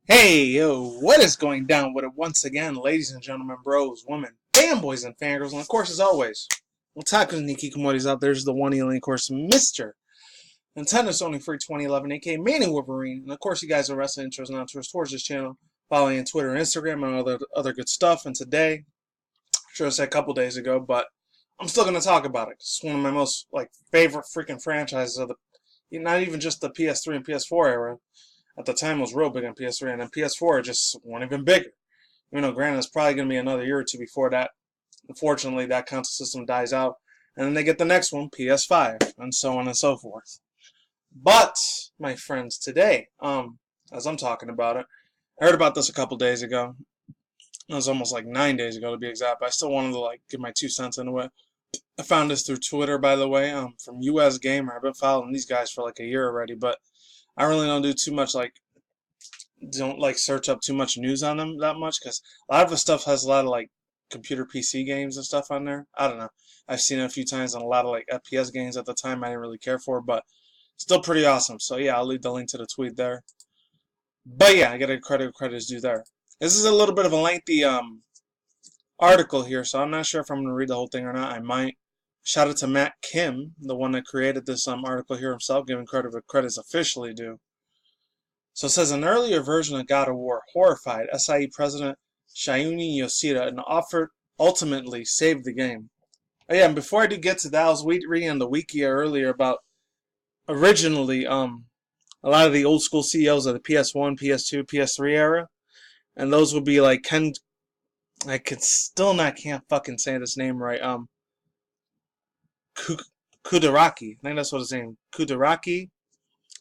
Hey, yo, what is going down with it once again, ladies and gentlemen, bros, women, fanboys, and fangirls, and of course, as always, Otakus and Nikikomori's out there's the one healing, of course, Mr. Nintendo Sony Free 2011, aka Manny Wolverine, and of course, you guys are wrestling intros and outros towards this channel, following on Twitter and Instagram and all the other good stuff, and today, sure I said a couple days ago, but I'm still going to talk about it, it's one of my most, favorite freaking franchises of not even just the PS3 and PS4 era. At the time, it was real big on PS3, and then PS4 just went even bigger. Granted, it's probably going to be another year or two before that. Unfortunately, that console system dies out, and then they get the next one, PS5, and so on and so forth. But, my friends, today, as I'm talking about it, I heard about this a couple days ago. It was almost like 9 days ago to be exact, but I still wanted to give my 2 cents into it. I found this through Twitter, by the way, from US Gamer. I've been following these guys for like a year already, but I really don't do too much don't search up too much news on them that much because a lot of the stuff has a lot of computer PC games and stuff on there. I don't know. I've seen it a few times on a lot of FPS games at the time I didn't really care for, but still pretty awesome. So yeah, I'll leave the link to the tweet there. But yeah, I gotta credit is due there. This is a little bit of a lengthy article here, so I'm not sure if I'm gonna read the whole thing or not. I might. Shout out to Matt Kim, the one that created this article here himself, giving credit where credit's officially due. So it says an earlier version of God of War horrified SIE president Shinya Yoshida and offered ultimately saved the game. Oh yeah, and before I do get to that, I was reading on the wiki earlier about originally a lot of the old school CEOs of the PS1, PS2, PS3 era, and those would be like Ken. I can't fucking say this name right. Kudaraki. I think that's what his name. Kudaraki.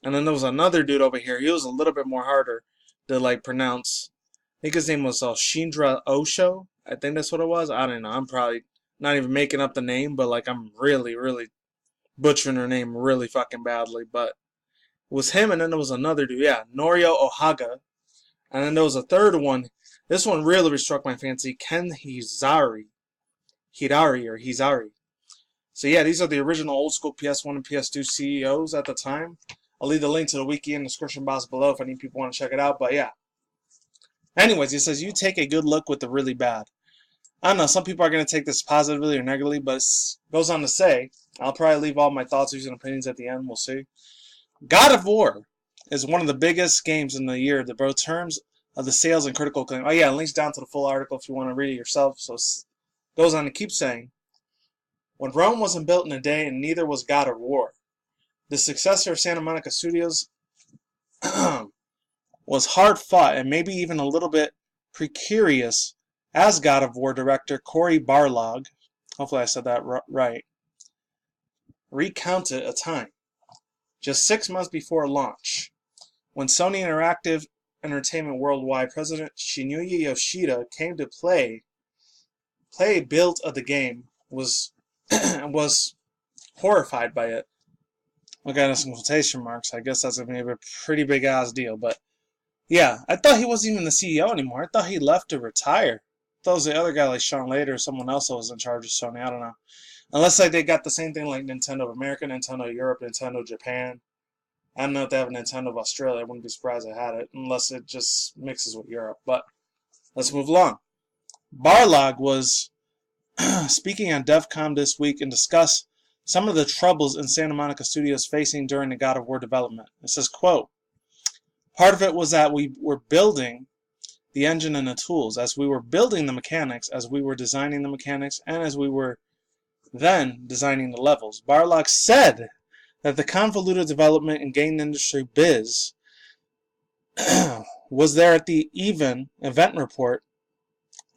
And then there was another dude over here. He was a little bit more harder to pronounce. I think his name was Shindra Osho. I think that's what it was. I don't know. I'm probably not even making up the name, but I'm really, really butchering her name really fucking badly. But it was him, and then there was another dude. Yeah, Norio Ohaga. And then there was a third one. This one really struck my fancy. Ken Hizari. Hizari. So yeah, these are the original old school PS1 and PS2 CEOs at the time. I'll leave the link to the wiki in the description box below if any people want to check it out. But yeah. Anyways, he says, you take a good look with the really bad. I don't know, some people are going to take this positively or negatively, but it goes on to say, I'll probably leave all my thoughts, views, and opinions at the end. We'll see. God of War is one of the biggest games in the year, in both terms of the sales and critical acclaim. Oh yeah, links down to the full article if you want to read it yourself. So it goes on to keep saying, when Rome wasn't built in a day, and neither was God of War. The successor of Santa Monica Studios was hard fought and maybe even a little bit precarious as God of War director Cory Barlog, hopefully I said that right, recounted a time, just 6 months before launch, when Sony Interactive Entertainment Worldwide President Shinya Yoshida came to play build of the game was horrified by it. Look at some quotation marks. I guess that's maybe a pretty big ass deal, but yeah, I thought he wasn't even the CEO anymore. I thought he left to retire. I thought it was the other guy like Sean Later or someone else that was in charge of Sony. I don't know. Unless they got the same thing like Nintendo of America, Nintendo of Europe, Nintendo of Japan. I don't know if they have a Nintendo of Australia. I wouldn't be surprised if they had it, unless it just mixes with Europe. But let's move along. Barlog was speaking on DevCon this week and discussed some of the troubles in Santa Monica Studios facing during the God of War development. It says, quote, part of it was that we were building the engine and the tools. As we were building the mechanics, as we were designing the mechanics, and as we were then designing the levels. Barlog said that the convoluted development in game industry biz was there at the event report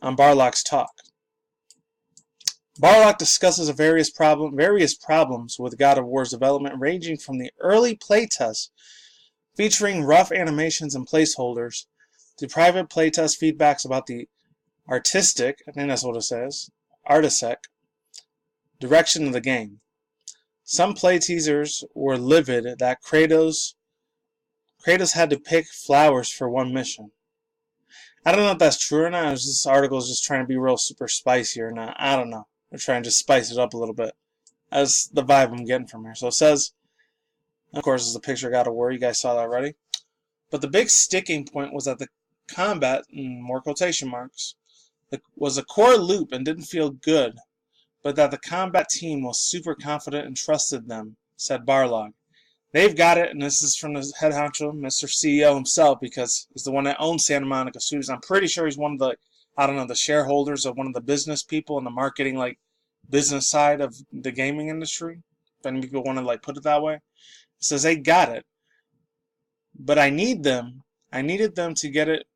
on Barlog's talk. Barlog discusses various problems with God of War's development, ranging from the early playtest featuring rough animations and placeholders to private playtest feedbacks about the artistic, I think that's what it says, direction of the game. Some play teasers were livid that Kratos had to pick flowers for one mission. I don't know if that's true or not. This article is just trying to be real super spicy or not. I don't know. They're trying to just spice it up a little bit. That's the vibe I'm getting from here. So it says, of course, it's a picture of God of War. You guys saw that already. But the big sticking point was that the combat, in more quotation marks, was a core loop and didn't feel good, but that the combat team was super confident and trusted them, said Barlog. They've got it, and this is from the head honcho, Mr. CEO himself, because he's the one that owns Santa Monica Studios. I'm pretty sure he's one of the, the shareholders of one of the business people in the marketing, business side of the gaming industry. If any people want to, put it that way. He says, they got it, but I needed them to get it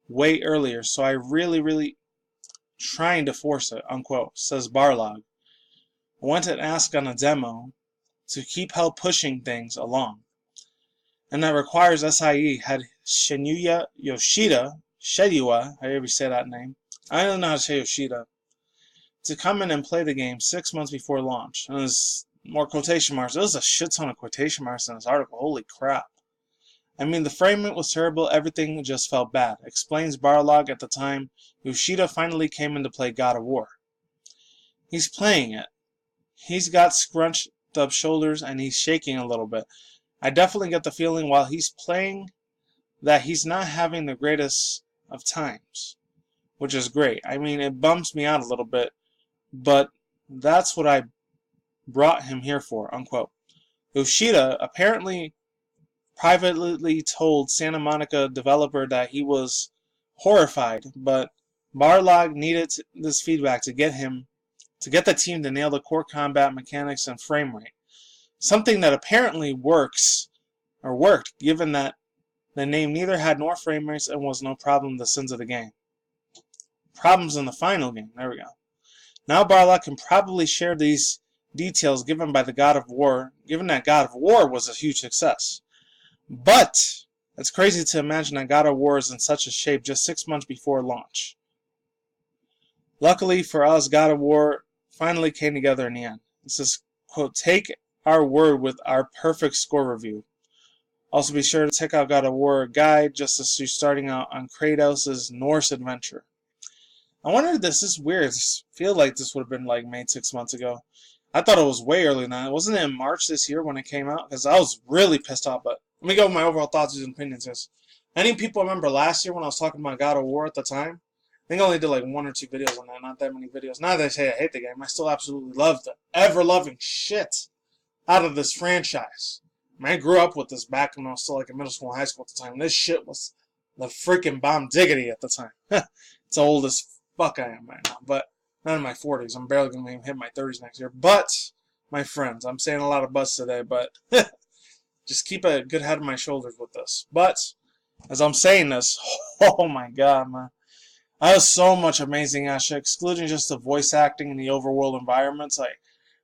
way earlier, so I really trying to force it, unquote, says Barlog. I went and asked on a demo to keep help pushing things along. And that requires SIE had Shinya Yoshida, however you say that name, I don't know how to say Yoshida, to come in and play the game 6 months before launch. And there's more quotation marks. There's a shit ton of quotation marks in this article. Holy crap. I mean, the framing was terrible. Everything just felt bad. Explains Barlog at the time Yoshida finally came in to play God of War. He's playing it. He's got scrunched up shoulders and he's shaking a little bit. I definitely get the feeling while he's playing that he's not having the greatest of times, which is great. I mean, it bums me out a little bit, but that's what I brought him here for, unquote. Yoshida apparently privately told Santa Monica developer that he was horrified, but Barlog needed this feedback to get the team to nail the core combat mechanics and frame rate. Something that apparently worked, given that the name neither had nor frame rates and was no problem in the sins of the game. Problems in the final game, there we go. Now Barlog can probably share these details given that God of War was a huge success. But it's crazy to imagine that God of War is in such a shape just 6 months before launch. Luckily for us, God of War finally came together in the end. It says, quote, take our word with our perfect score review. Also be sure to check out God of War guide just as you're starting out on Kratos' Norse adventure. I wonder, this is weird. I feel like this would have been made 6 months ago. I thought it was way earlier than that. Wasn't it in March this year when it came out? Because I was really pissed off. But let me go with my overall thoughts and opinions. Any people remember last year when I was talking about God of War at the time? I think I only did 1 or 2 videos on that, not that many videos. Now that I say I hate the game, I still absolutely love the ever-loving shit out of this franchise. I mean, I grew up with this back when I was still in middle school and high school at the time. This shit was the freaking bomb diggity at the time. It's old as fuck I am right now, but not in my 40s. I'm barely going to hit my 30s next year. But, my friends, I'm saying a lot of butts today, but just keep a good head on my shoulders with this. But, as I'm saying this, oh my god, man. That was so much amazing ass shit, excluding just the voice acting and the overworld environments. A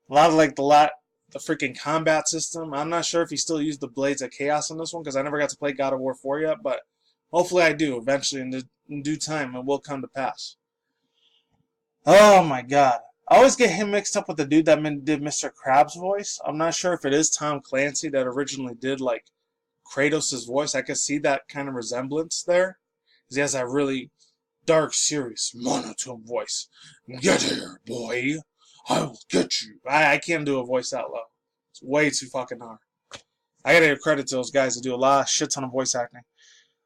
lot of the freaking combat system. I'm not sure if he still used the Blades of Chaos in this one because I never got to play God of War 4 yet, but hopefully I do eventually in due time. It will come to pass. Oh my god. I always get him mixed up with the dude that did Mr. Krabs' voice. I'm not sure if it is Tom Clancy that originally did Kratos' voice. I could see that kind of resemblance there. Because he has that really dark, serious, monotone voice. Get here, boy. I will get you. I can't do a voice that low. It's way too fucking hard. I gotta give credit to those guys that do a lot of shit ton of voice acting.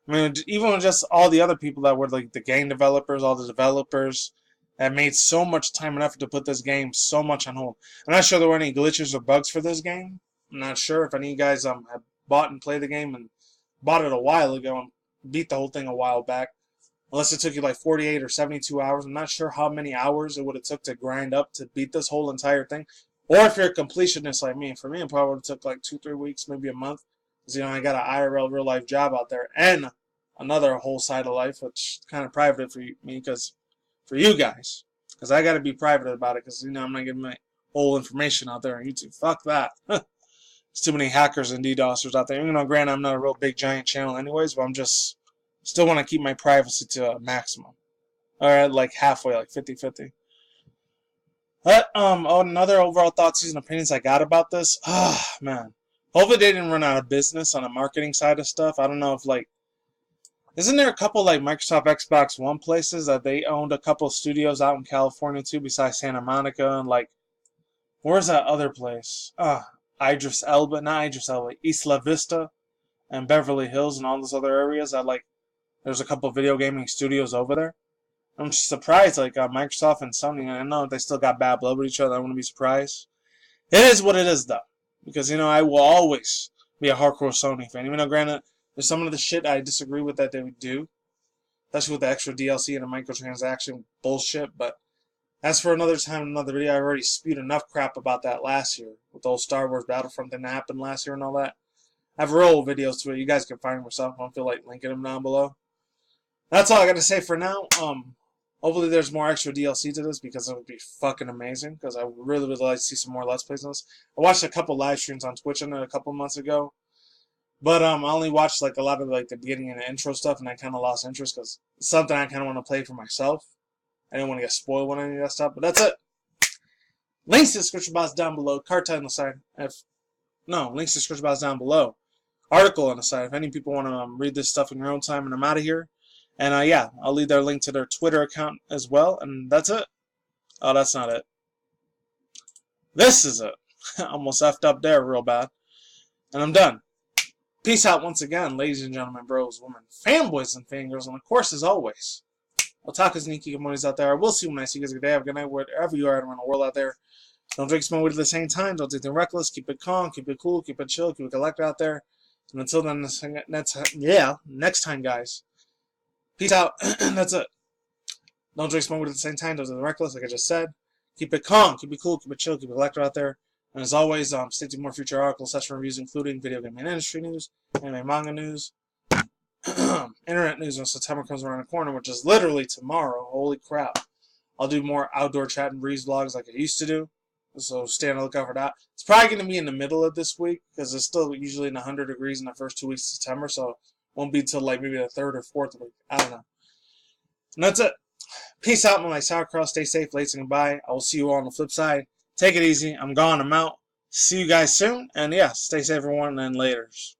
I mean, even with just all the other people that were the game developers, all the developers that made so much time and effort to put this game so much on hold. I'm not sure there were any glitches or bugs for this game. I'm not sure if any of you guys have bought and played the game and bought it a while ago and beat the whole thing a while back. Unless it took you 48 or 72 hours. I'm not sure how many hours it would have took to grind up to beat this whole entire thing. Or if you're a completionist like me. For me, it probably would have took 2-3 weeks, maybe a month. Because, I got an IRL real-life job out there. And another whole side of life, which is kind of private for me. For you guys. Because I got to be private about it. Because, I'm not giving my whole information out there on YouTube. Fuck that. There's too many hackers and DDoSers out there. Granted, I'm not a real big, giant channel anyways. But I'm just... still want to keep my privacy to a maximum. Alright, halfway, 50-50. But, another overall thoughts and opinions I got about this. Man. Hopefully they didn't run out of business on the marketing side of stuff. I don't know if, isn't there a couple, Microsoft Xbox One places that they owned a couple studios out in California, too, besides Santa Monica? And, where's that other place? Not Idris Elba, Isla Vista. and Beverly Hills and all those other areas. There's a couple video gaming studios over there. I'm surprised, Microsoft and Sony. I know they still got bad blood with each other. I wouldn't be surprised. It is what it is, though, because I will always be a hardcore Sony fan. Even though, granted, there's some of the shit I disagree with that they would do, especially with the extra DLC and the microtransaction bullshit. But as for another time, another video, I already spewed enough crap about that last year with the whole Star Wars Battlefront thing that happened last year and all that. I have real videos to it. You guys can find them yourself. I don't feel like linking them down below. That's all I got to say for now. Hopefully there's more extra DLC to this because it would be fucking amazing. Because I really would like to see some more Let's Plays on this. I watched a couple live streams on Twitch on it a couple months ago. But I only watched a lot of the beginning and the intro stuff, and I kind of lost interest because it's something I kind of want to play for myself. I didn't want to get spoiled when any of that stuff. But that's it. Links to the description box down below. Card title on the side. Links to the description box down below. Article on the side if any people want to read this stuff in your own time, and I'm out of here. And yeah, I'll leave their link to their Twitter account as well, and that's it. Oh, that's not it. This is it. Almost effed up there real bad. And I'm done. Peace out once again, ladies and gentlemen, bros, women, fanboys, and fangirls, and of course, as always, otakus and ikikomoris out there. I will see you when I see you guys. Good day, have a good night, wherever you are around the world out there. Don't drink smoke weed at the same time. Don't take anything reckless. Keep it calm. Keep it cool. Keep it chill. Keep it collected out there. And until then, next time, guys. Peace out. That's it. Don't drink smoke weed at the same time. Don't take anything reckless, like I just said. Keep it calm. Keep it cool. Keep it chill. Keep it collected out there. And as always, stay tuned for more future articles, session reviews, including video game and industry news, anime manga news, internet news when September comes around the corner, which is literally tomorrow. Holy crap. I'll do more outdoor chat and breeze vlogs like I used to do. So stay on the lookout for that. It's probably going to be in the middle of this week because it's still usually in 100 degrees in the first 2 weeks of September. So it won't be until maybe the third or fourth week. I don't know. And that's it. Peace out, my sauerkraut. Stay safe. Late and goodbye. I will see you all on the flip side. Take it easy. I'm gone. I'm out. See you guys soon. And yeah, stay safe, everyone, and laters.